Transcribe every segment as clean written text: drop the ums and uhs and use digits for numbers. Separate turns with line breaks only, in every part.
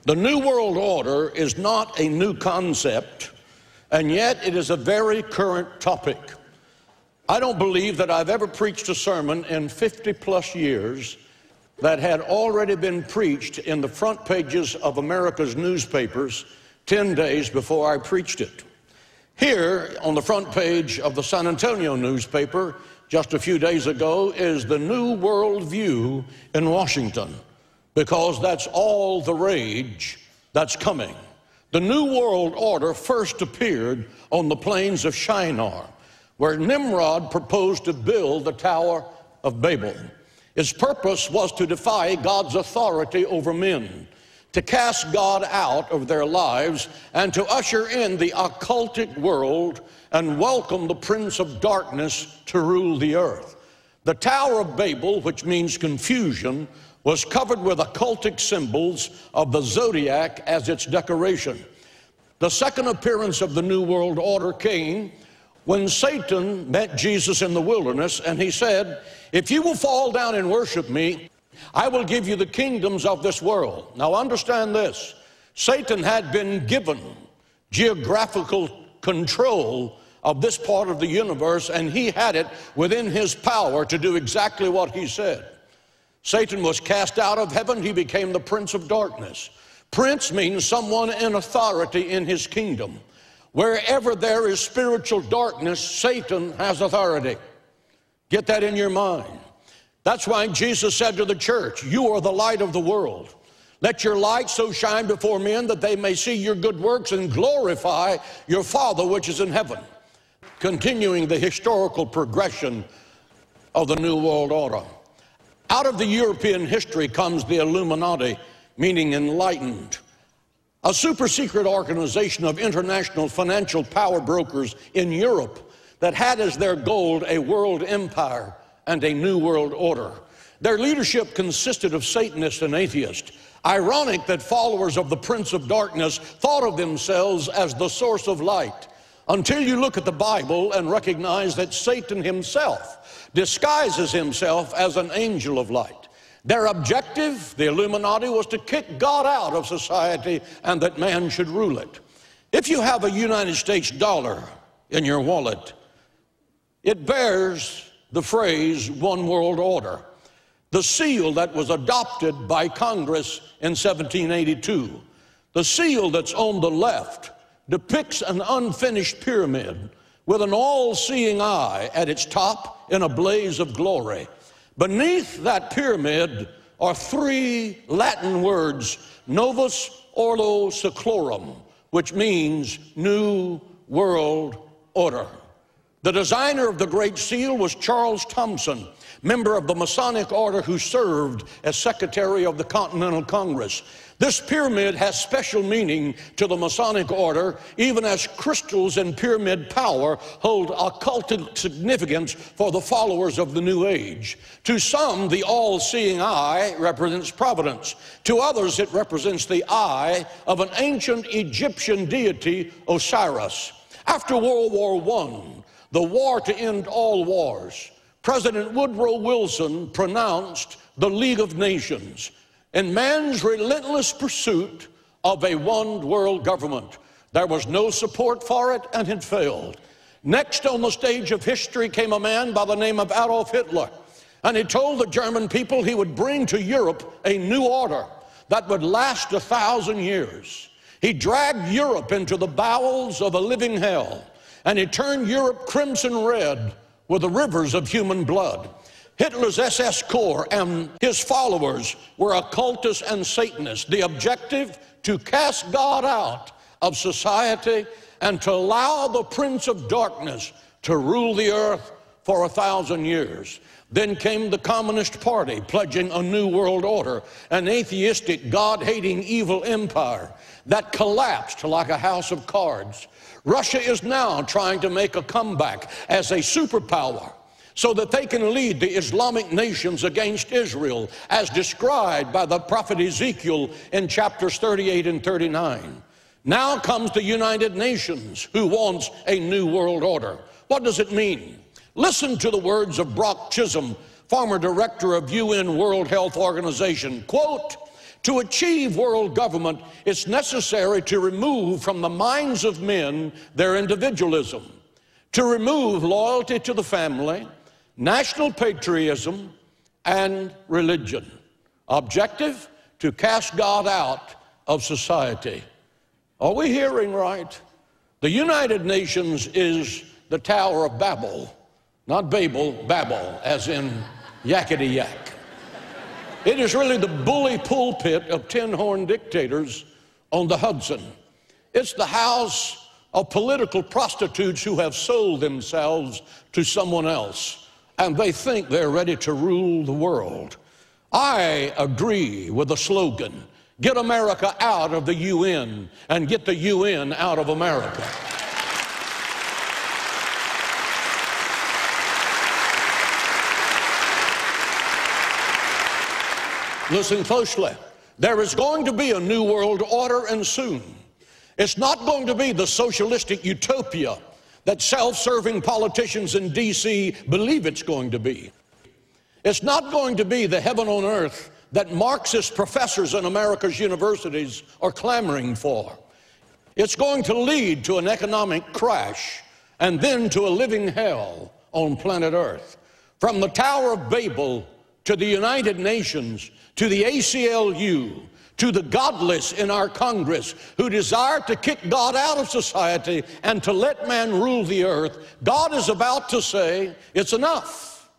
The New World Order is not a new concept, and yet it is a very current topic. I don't believe that I've ever preached a sermon in 50-plus years that had already been preached in the front pages of America's newspapers 10 days before I preached it. Here, on the front page of the San Antonio newspaper, just a few days ago, is the New World View in Washington, because that's all the rage that's coming. The New World Order first appeared on the plains of Shinar, where Nimrod proposed to build the Tower of Babel. Its purpose was to defy God's authority over men, to cast God out of their lives, and to usher in the occultic world and welcome the Prince of Darkness to rule the earth. The Tower of Babel, which means confusion, was covered with occultic symbols of the zodiac as its decoration. The second appearance of the New World Order came when Satan met Jesus in the wilderness, and he said, "If you will fall down and worship me, I will give you the kingdoms of this world." Now understand this, Satan had been given geographical control of this part of the universe, and he had it within his power to do exactly what he said. Satan was cast out of heaven. He became the Prince of Darkness. Prince means someone in authority in his kingdom. Wherever there is spiritual darkness, Satan has authority. Get that in your mind. That's why Jesus said to the church, "You are the light of the world. Let your light so shine before men that they may see your good works and glorify your Father which is in heaven." Continuing the historical progression of the New World Order. Out of the European history comes the Illuminati, meaning enlightened, a super-secret organization of international financial power brokers in Europe that had as their goal a world empire and a new world order. Their leadership consisted of Satanists and atheists. Ironic that followers of the Prince of Darkness thought of themselves as the source of light, until you look at the Bible and recognize that Satan himself disguises himself as an angel of light. Their objective, the Illuminati, was to kick God out of society and that man should rule it. If you have a United States dollar in your wallet, it bears the phrase "One World Order," the seal that was adopted by Congress in 1782. The seal that's on the left depicts an unfinished pyramid with an all-seeing eye at its top in a blaze of glory. Beneath that pyramid are three Latin words, Novus Ordo Seclorum, which means New World Order. The designer of the Great Seal was Charles Thomson, member of the Masonic Order who served as Secretary of the Continental Congress. This pyramid has special meaning to the Masonic Order, even as crystals and pyramid power hold occultic significance for the followers of the New Age. To some, the all-seeing eye represents providence. To others, it represents the eye of an ancient Egyptian deity, Osiris. After World War I, the war to end all wars, President Woodrow Wilson pronounced the League of Nations in man's relentless pursuit of a one-world government. There was no support for it, and it failed. Next on the stage of history came a man by the name of Adolf Hitler, and he told the German people he would bring to Europe a new order that would last 1,000 years. He dragged Europe into the bowels of a living hell, and he turned Europe crimson red with the rivers of human blood. Hitler's SS Corps and his followers were occultists and Satanists. The objective, to cast God out of society and to allow the Prince of Darkness to rule the earth for 1,000 years. Then came the Communist Party, pledging a new world order, an atheistic, God-hating, evil empire that collapsed like a house of cards. Russia is now trying to make a comeback as a superpower, so that they can lead the Islamic nations against Israel, as described by the prophet Ezekiel in chapters 38 and 39. Now comes the United Nations, who wants a new world order. What does it mean? Listen to the words of Brock Chisholm, former director of UN World Health Organization. Quote, To achieve world government, it's necessary to remove from the minds of men their individualism, to remove loyalty to the family, national patriotism, and religion. Objective, to cast God out of society. Are we hearing right? The United Nations is the Tower of Babel. Not Babel, Babel, as in yakety yak. It is really the bully pulpit of tin-horn dictators on the Hudson. It's the house of political prostitutes who have sold themselves to someone else, and they think they're ready to rule the world. I agree with the slogan, get America out of the UN and get the UN out of America. Listen closely. There is going to be a new world order, and soon. It's not going to be the socialistic utopia that self-serving politicians in D.C. believe it's going to be. It's not going to be the heaven on earth that Marxist professors in America's universities are clamoring for. It's going to lead to an economic crash and then to a living hell on planet Earth. From the Tower of Babel to the United Nations, to the ACLU, to the godless in our Congress who desire to kick God out of society and to let man rule the earth, God is about to say, it's enough.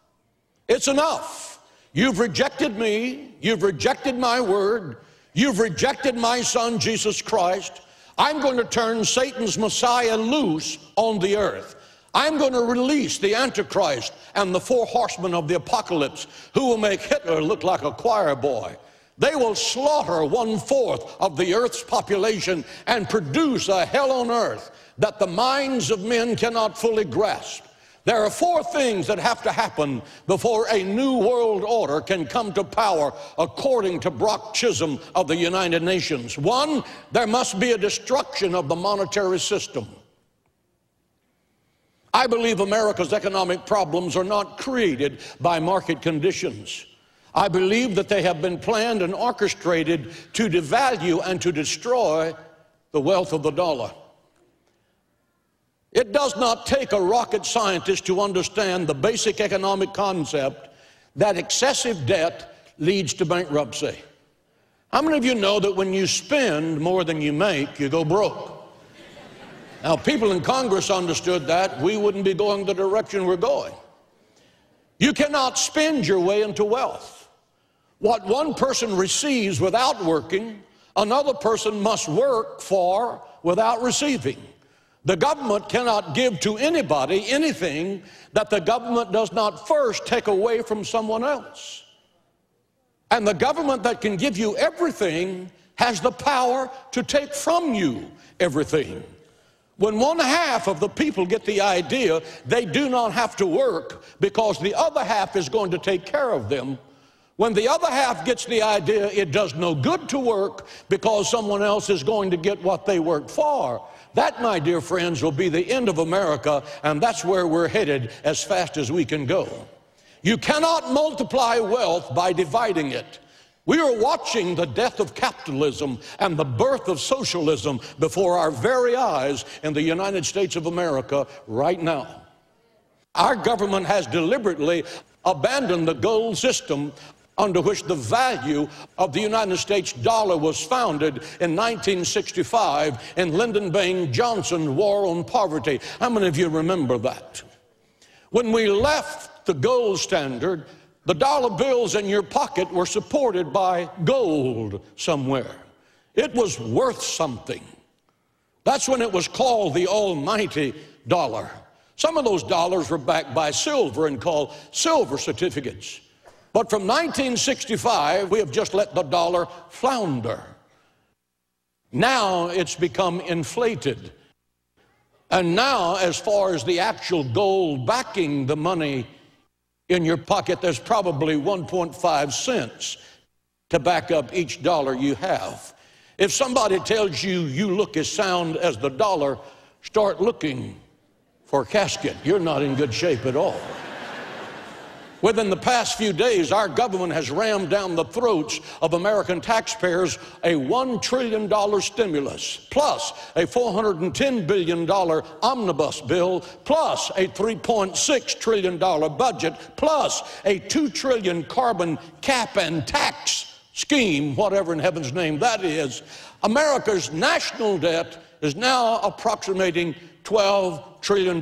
It's enough. You've rejected me. You've rejected my word. You've rejected my son, Jesus Christ. I'm going to turn Satan's Messiah loose on the earth. I'm going to release the Antichrist and the four horsemen of the apocalypse who will make Hitler look like a choir boy. They will slaughter 1/4 of the earth's population and produce a hell on earth that the minds of men cannot fully grasp. There are 4 things that have to happen before a new world order can come to power, according to Brock Chisholm of the United Nations. 1, there must be a destruction of the monetary system. I believe America's economic problems are not created by market conditions. I believe that they have been planned and orchestrated to devalue and to destroy the wealth of the dollar. It does not take a rocket scientist to understand the basic economic concept that excessive debt leads to bankruptcy. How many of you know that when you spend more than you make, you go broke? Now, people in Congress understood that. We wouldn't be going the direction we're going. You cannot spend your way into wealth. What one person receives without working, another person must work for without receiving. The government cannot give to anybody anything that the government does not first take away from someone else. And the government that can give you everything has the power to take from you everything. When 1/2 of the people get the idea they do not have to work because the other half is going to take care of them, when the other half gets the idea it does no good to work because someone else is going to get what they worked for, that, my dear friends, will be the end of America, and that's where we're headed as fast as we can go. You cannot multiply wealth by dividing it. We are watching the death of capitalism and the birth of socialism before our very eyes in the United States of America right now. Our government has deliberately abandoned the gold system under which the value of the United States dollar was founded in 1965 in Lyndon Baines Johnson's War on Poverty. How many of you remember that? When we left the gold standard, the dollar bills in your pocket were supported by gold somewhere. It was worth something. That's when it was called the almighty dollar. Some of those dollars were backed by silver and called silver certificates. But from 1965, we have just let the dollar flounder. Now it's become inflated. And now, as far as the actual gold backing the money in your pocket, there's probably 1.5 cents to back up each dollar you have. If somebody tells you you look as sound as the dollar, start looking for a casket. You're not in good shape at all. Within the past few days, our government has rammed down the throats of American taxpayers a $1 trillion stimulus, plus a $410 billion omnibus bill, plus a $3.6 trillion budget, plus a $2 trillion carbon cap and tax scheme, whatever in heaven's name that is. America's national debt is now approximating $12 trillion.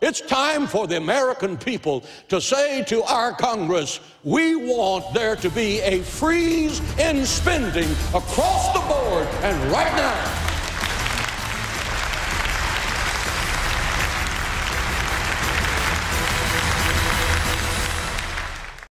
It's time for the American people to say to our Congress, we want there to be a freeze in spending across the board and right now.